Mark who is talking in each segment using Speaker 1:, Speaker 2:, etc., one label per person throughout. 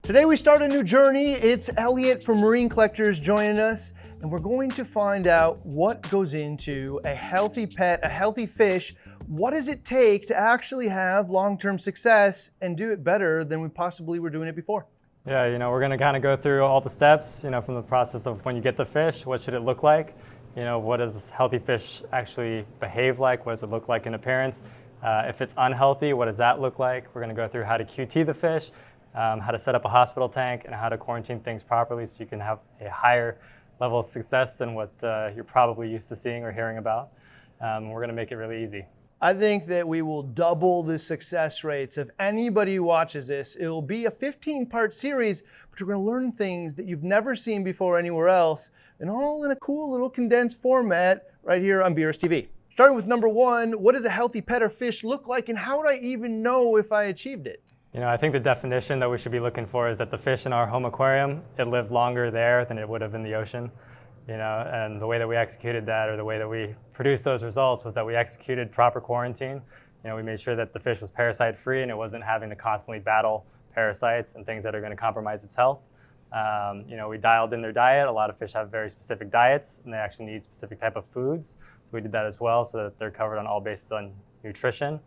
Speaker 1: Today we start a new journey. It's Elliot from Marine Collectors joining us, and we're going to find out what goes into a healthy pet, a healthy fish. What does it take to actually have long-term success and do it better than we possibly were doing it before?
Speaker 2: Yeah, we're going to kind of go through all the steps, from the process of when you get the fish, what should it look like? What does healthy fish actually behave like? What does it look like in appearance? If it's unhealthy, what does that look like? We're going to go through how to QT the fish, how to set up a hospital tank, and how to quarantine things properly so you can have a higher level of success than what you're probably used to seeing or hearing about. We're going to make it really easy.
Speaker 1: I think that we will double the success rates. If anybody who watches this, it will be a 15-part series, which we're going to learn things that you've never seen before anywhere else, and all in a cool little condensed format right here on BRStv. Starting with number one, what does a healthy pet or fish look like, and how would I even know if I achieved it?
Speaker 2: I think the definition that we should be looking for is that the fish in our home aquarium, it lived longer there than it would have in the ocean. And the way that we executed that, or the way that we produced those results, was that we executed proper quarantine. We made sure that the fish was parasite free and it wasn't having to constantly battle parasites and things that are going to compromise its health. We dialed in their diet. A lot of fish have very specific diets and they actually need specific type of foods. So we did that as well so that they're covered on all bases on nutrition.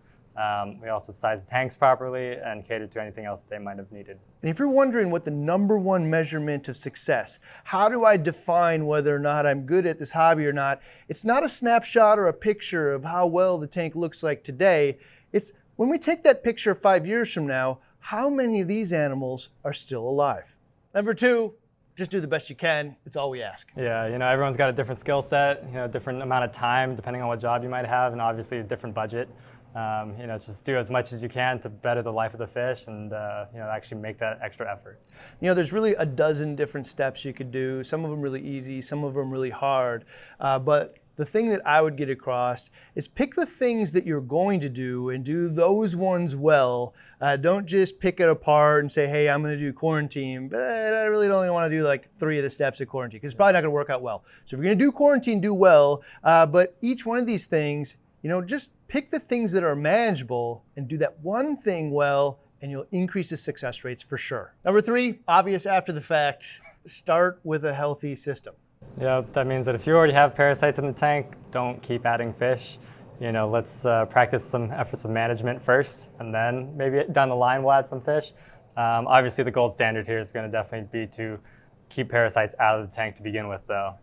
Speaker 2: We also sized the tanks properly and catered to anything else that they might have needed.
Speaker 1: And if you're wondering what the number one measurement of success, how do I define whether or not I'm good at this hobby or not? It's not a snapshot or a picture of how well the tank looks like today. It's when we take that picture 5 years from now, how many of these animals are still alive? Number two, just do the best you can. It's all we ask.
Speaker 2: Yeah, everyone's got a different skill set, different amount of time depending on what job you might have, and obviously a different budget. Just do as much as you can to better the life of the fish and, actually make that extra effort.
Speaker 1: There's really a dozen different steps you could do, some of them really easy, some of them really hard. But the thing that I would get across is pick the things that you're going to do and do those ones well. Don't just pick it apart and say, hey, I'm going to do quarantine, but I really only want to do like 3 of the steps of quarantine because it's probably not going to work out well. So if you're going to do quarantine, do well. But each one of these things, just pick the things that are manageable and do that one thing well, and you'll increase the success rates for sure. Number 3, obvious after the fact, start with a healthy system.
Speaker 2: Yeah, that means that if you already have parasites in the tank, don't keep adding fish. Let's practice some efforts of management first, and then maybe down the line we'll add some fish. Obviously the gold standard here is going to definitely be to keep parasites out of the tank to begin with though.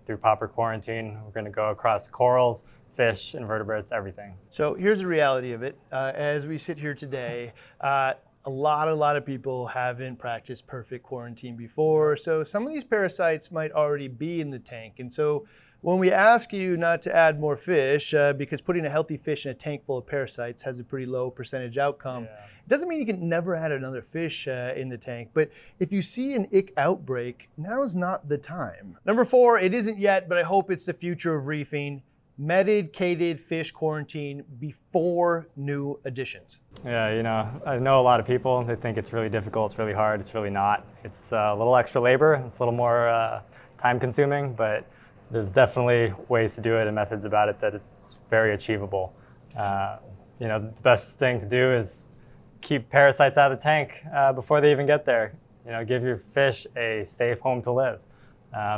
Speaker 2: Through proper quarantine, we're going to go across corals, fish, invertebrates, everything.
Speaker 1: So here's the reality of it. As we sit here today, a lot of people haven't practiced perfect quarantine before. So some of these parasites might already be in the tank. And so when we ask you not to add more fish, because putting a healthy fish in a tank full of parasites has a pretty low percentage outcome, it doesn't mean you can never add another fish in the tank. But if you see an ick outbreak, now's not the time. Number 4, it isn't yet, but I hope it's the future of reefing. Medicated fish quarantine before new additions.
Speaker 2: Yeah, I know a lot of people, they think it's really difficult, it's really hard. It's really not. It's a little extra labor, it's a little more time consuming, but there's definitely ways to do it and methods about it that it's very achievable. The best thing to do is keep parasites out of the tank before they even get there. Give your fish a safe home to live.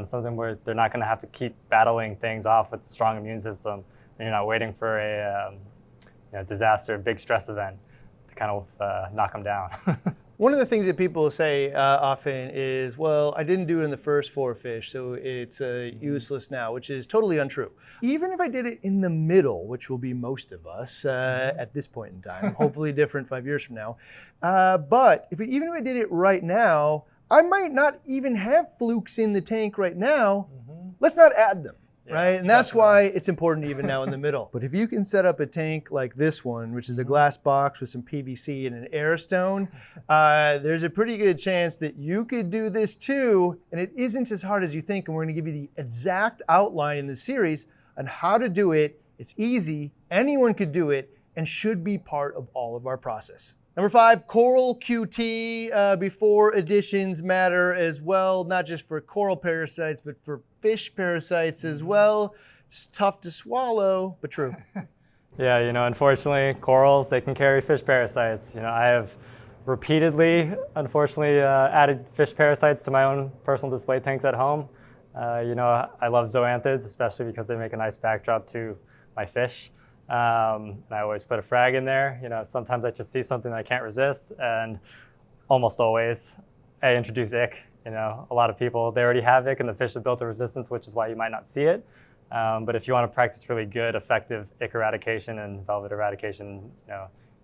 Speaker 2: Something where they're not going to have to keep battling things off with a strong immune system, and you're not waiting for a disaster, big stress event to kind of knock them down.
Speaker 1: One of the things that people say often is, well, I didn't do it in the first 4 fish, so it's useless now, which is totally untrue. Even if I did it in the middle, which will be most of us at this point in time, hopefully different 5 years from now, but even if I did it right now, I might not even have flukes in the tank right now. Let's not add them, right? And that's why it's important even now in the middle. But if you can set up a tank like this one, which is a glass box with some PVC and an air stone, there's a pretty good chance that you could do this too. And it isn't as hard as you think. And we're going to give you the exact outline in the series on how to do it. It's easy. Anyone could do it and should be part of all of our process. Number 5, coral QT before additions matter as well, not just for coral parasites, but for fish parasites as well. It's tough to swallow, but true.
Speaker 2: Yeah, unfortunately, corals, they can carry fish parasites. I have repeatedly, unfortunately, added fish parasites to my own personal display tanks at home. I love zoanthids, especially because they make a nice backdrop to my fish. I always put a frag in there. Sometimes I just see something that I can't resist, and almost always I introduce ick. A lot of people, they already have ick and the fish have built a resistance, which is why you might not see it. But if you want to practice really good, effective ick eradication and velvet eradication,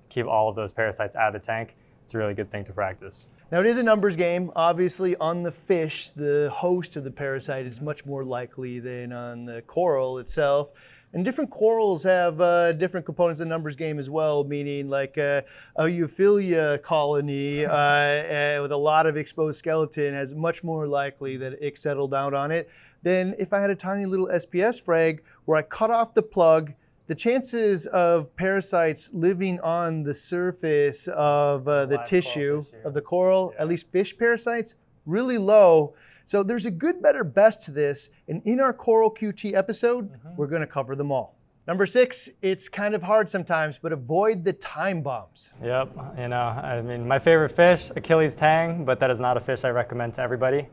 Speaker 2: keep all of those parasites out of the tank, it's a really good thing to practice.
Speaker 1: Now, it is a numbers game. Obviously, on the fish, the host of the parasite is much more likely than on the coral itself. And different corals have different components of the numbers game as well, meaning like a euphilia colony with a lot of exposed skeleton has much more likely that ick settled down on it than if I had a tiny little SPS frag where I cut off the plug. The chances of parasites living on the surface of the tissue of the coral, at least fish parasites, really low. So there's a good, better, best to this. And in our Coral QT episode, we're going to cover them all. Number 6, it's kind of hard sometimes, but avoid the time bombs.
Speaker 2: Yep. My favorite fish, Achilles tang, but that is not a fish I recommend to everybody.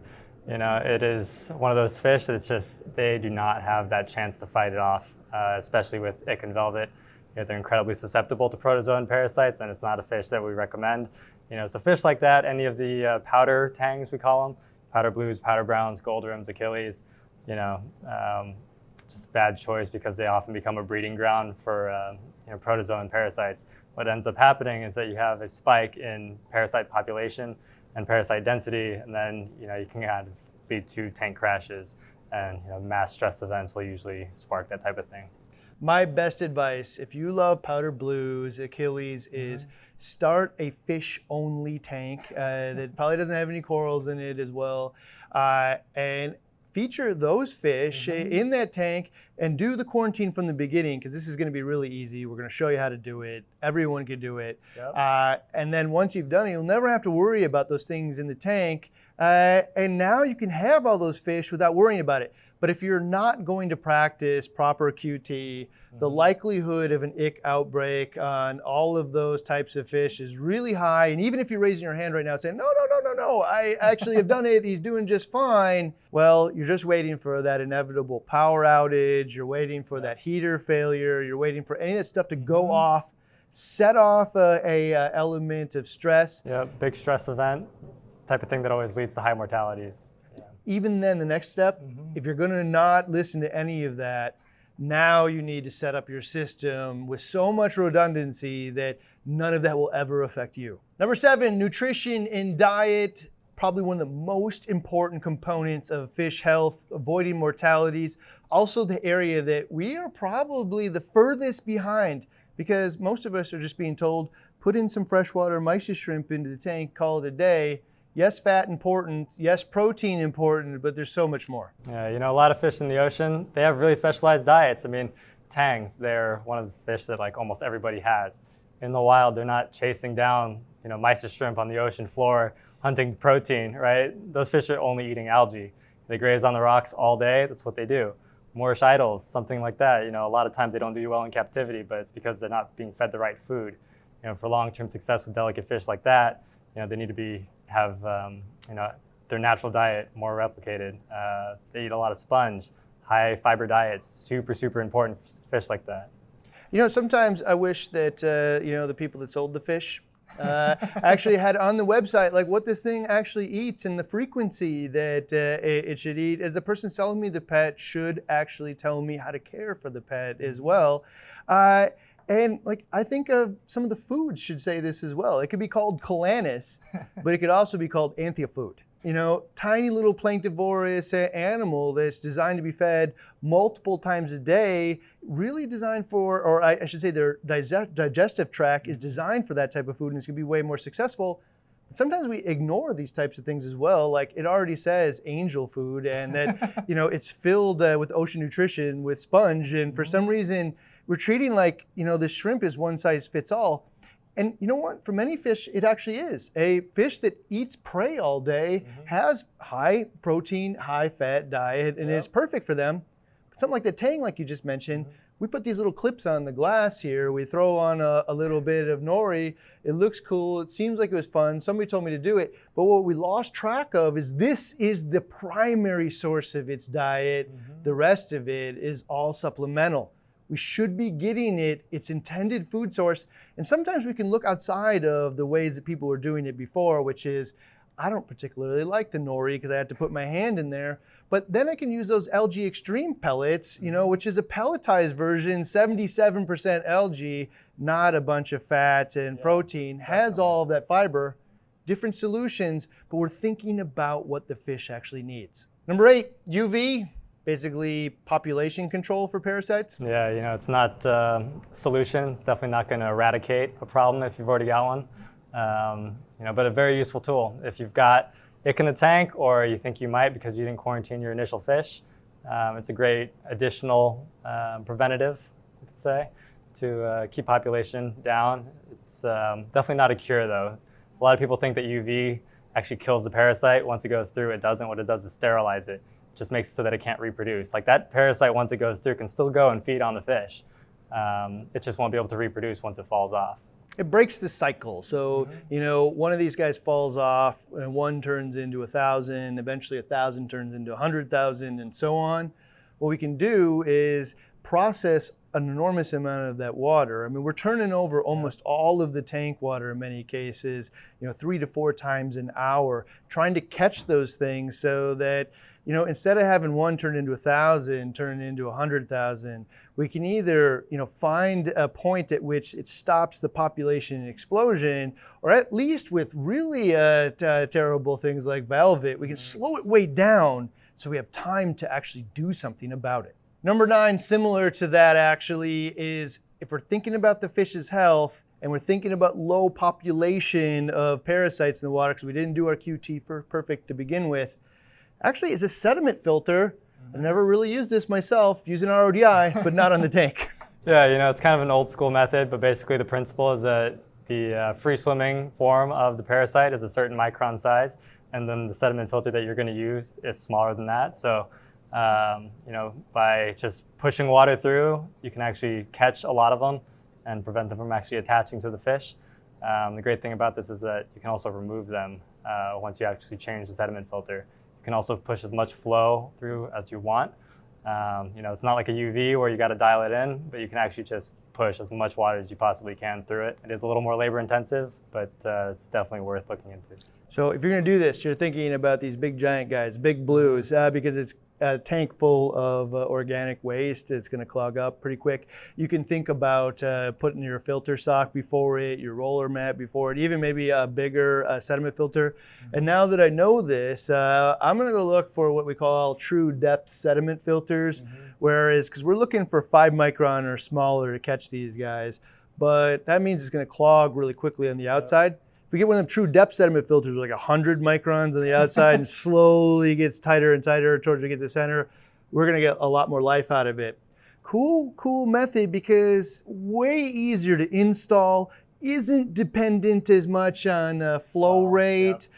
Speaker 2: It is one of those fish that they do not have that chance to fight it off, especially with ick and velvet. They're incredibly susceptible to protozoan parasites, and it's not a fish that we recommend. So fish like that, any of the powder tangs, we call them, powder blues, powder browns, gold rims, Achilles, just bad choice because they often become a breeding ground for protozoan parasites. What ends up happening is that you have a spike in parasite population and parasite density, and then you can kind of lead to tank crashes, and mass stress events will usually spark that type of thing.
Speaker 1: My best advice, if you love powder blues, Achilles, is start a fish-only tank that probably doesn't have any corals in it as well, and feature those fish in that tank and do the quarantine from the beginning, because this is going to be really easy. We're going to show you how to do it. Everyone can do it. Yep. And then once you've done it, you'll never have to worry about those things in the tank. And now you can have all those fish without worrying about it. But if you're not going to practice proper QT, the likelihood of an ick outbreak on all of those types of fish is really high. And even if you're raising your hand right now saying, no, I actually have done it, he's doing just fine. Well, you're just waiting for that inevitable power outage. You're waiting for that heater failure. You're waiting for any of that stuff to go off, set off a element of stress.
Speaker 2: Yeah, big stress event, type of thing that always leads to high mortalities.
Speaker 1: Even then, the next step, if you're going to not listen to any of that, now you need to set up your system with so much redundancy that none of that will ever affect you. Number 7, nutrition and diet. Probably one of the most important components of fish health, avoiding mortalities. Also the area that we are probably the furthest behind, because most of us are just being told, put in some freshwater mysis shrimp into the tank, call it a day. Yes, fat important, yes, protein important, but there's so much more.
Speaker 2: Yeah, a lot of fish in the ocean, they have really specialized diets. Tangs, they're one of the fish that almost everybody has. In the wild, they're not chasing down, mysis shrimp on the ocean floor, hunting protein, right? Those fish are only eating algae. They graze on the rocks all day, that's what they do. Moorish idols, something like that. A lot of times they don't do well in captivity, but it's because they're not being fed the right food. For long-term success with delicate fish like that, they need to have their natural diet more replicated. They eat a lot of sponge, high fiber diets, super important fish like that.
Speaker 1: Sometimes I wish that the people that sold the fish actually had on the website what this thing actually eats and the frequency that it should eat, as the person selling me the pet should actually tell me how to care for the pet as well. And I think of some of the foods should say this as well. It could be called Calanus, but it could also be called Anthiofood. Tiny little planktivorous animal that's designed to be fed multiple times a day, really designed for, or I should say their digestive tract is designed for that type of food, and it's gonna be way more successful. But sometimes we ignore these types of things as well. It already says angel food, and that it's filled with ocean nutrition with sponge, and for some reason, we're treating the shrimp is one size fits all. And you know what? For many fish, it actually is. A fish that eats prey all day has high protein, high fat diet, and it's perfect for them. But something like the tang, like you just mentioned, we put these little clips on the glass here. We throw on a little bit of nori. It looks cool. It seems like it was fun. Somebody told me to do it. But what we lost track of is this is the primary source of its diet. The rest of it is all supplemental. We should be getting its intended food source. And sometimes we can look outside of the ways that people were doing it before, which is, I don't particularly like the nori because I had to put my hand in there. But then I can use those algae extreme pellets, which is a pelletized version, 77% algae, not a bunch of fat and protein, has all of that fiber, different solutions, but we're thinking about what the fish actually needs. Number 8, UV. Basically population control for parasites?
Speaker 2: Yeah, it's not a solution. It's definitely not going to eradicate a problem if you've already got one. But a very useful tool. If you've got ick in the tank, or you think you might because you didn't quarantine your initial fish, it's a great additional preventative, you could say, to keep population down. It's definitely not a cure, though. A lot of people think that UV actually kills the parasite. Once it goes through, it doesn't. What it does is sterilize it. Just makes it so that it can't reproduce. Like that parasite, once it goes through, can still go and feed on the fish. It just won't be able to reproduce once it falls off.
Speaker 1: It breaks the cycle. So, one of these guys falls off and one turns into 1,000, eventually 1,000 turns into 100,000 and so on. What we can do is process an enormous amount of that water. I mean, we're turning over almost all of the tank water in many cases, 3 to 4 times an hour, trying to catch those things so that instead of having one turn into 1,000, turn into 100,000, we can either, find a point at which it stops the population explosion, or at least with really terrible things like velvet, we can slow it way down so we have time to actually do something about it. Number 9, similar to that actually, is if we're thinking about the fish's health and we're thinking about low population of parasites in the water because we didn't do our QT perfect to begin with, actually, is a sediment filter. I've never really used this myself, using RODI, but not on the tank.
Speaker 2: Yeah, it's kind of an old school method, but basically the principle is that the free swimming form of the parasite is a certain micron size, and then the sediment filter that you're going to use is smaller than that. So, by just pushing water through, you can actually catch a lot of them and prevent them from actually attaching to the fish. The great thing about this is that you can also remove them once you actually change the sediment filter. You can also push as much flow through as you want. It's not like a UV where you got to dial it in, but you can actually just push as much water as you possibly can through it. It is a little more labor intensive, but it's definitely worth looking into.
Speaker 1: So if you're going to do this, you're thinking about these big giant guys, big blues, because it's a tank full of organic waste. It's going to clog up pretty quick. You can think about putting your filter sock before it, your roller mat before it, even maybe a bigger sediment filter. And now that I know this, I'm going to go look for what we call true depth sediment filters, because we're looking for 5 micron or smaller to catch these guys. But that means it's going to clog really quickly on the outside. If we get one of them true depth sediment filters with like 100 microns on the outside and slowly gets tighter and tighter towards we get to the center, we're gonna get a lot more life out of it. Cool method because way easier to install, isn't dependent as much on flow rate,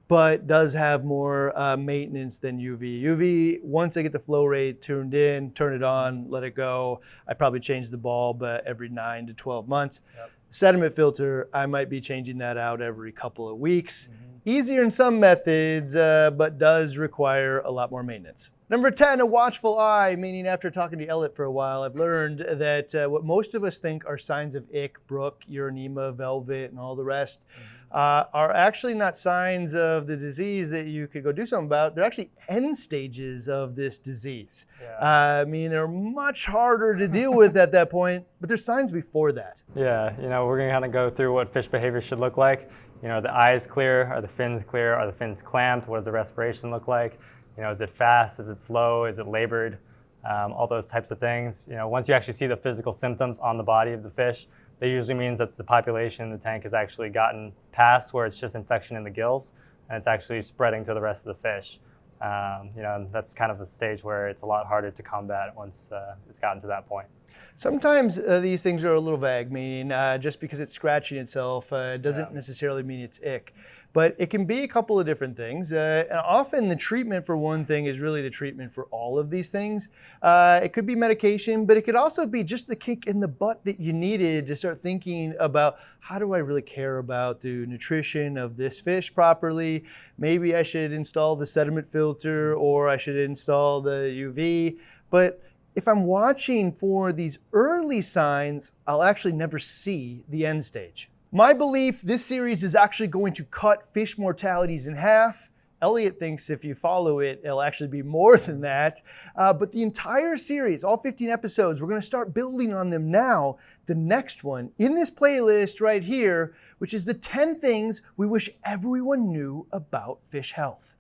Speaker 1: but does have more maintenance than UV. UV, once I get the flow rate tuned in, turn it on, let it go. I probably change the bulb every 9 to 12 months. Sediment filter, I might be changing that out every couple of weeks. Easier in some methods, but does require a lot more maintenance. Number 10, a watchful eye, meaning after talking to Elliot for a while, I've learned that what most of us think are signs of ick, brook, urinema, velvet, and all the rest, are actually not signs of the disease that you could go do something about. They're actually end stages of this disease. They're much harder to deal with at that point, but there's signs before that.
Speaker 2: Yeah, we're going to kind of go through what fish behavior should look like. The eyes clear, are the fins clear, are the fins clamped, what does the respiration look like? Is it fast, is it slow, is it labored? All those types of things. Once you actually see the physical symptoms on the body of the fish, that usually means that the population in the tank has actually gotten past where it's just infection in the gills and it's actually spreading to the rest of the fish. And that's kind of a stage where it's a lot harder to combat once it's gotten to that point.
Speaker 1: Sometimes these things are a little vague, meaning just because it's scratching itself doesn't necessarily mean it's ick. But it can be a couple of different things. And often the treatment for one thing is really the treatment for all of these things. It could be medication, but it could also be just the kick in the butt that you needed to start thinking about, how do I really care about the nutrition of this fish properly? Maybe I should install the sediment filter, or I should install the UV. But if I'm watching for these early signs, I'll actually never see the end stage. My belief, this series is actually going to cut fish mortalities in half. Elliot thinks if you follow it, it'll actually be more than that. But the entire series, all 15 episodes, we're going to start building on them now. The next one in this playlist right here, which is the 10 things we wish everyone knew about fish health.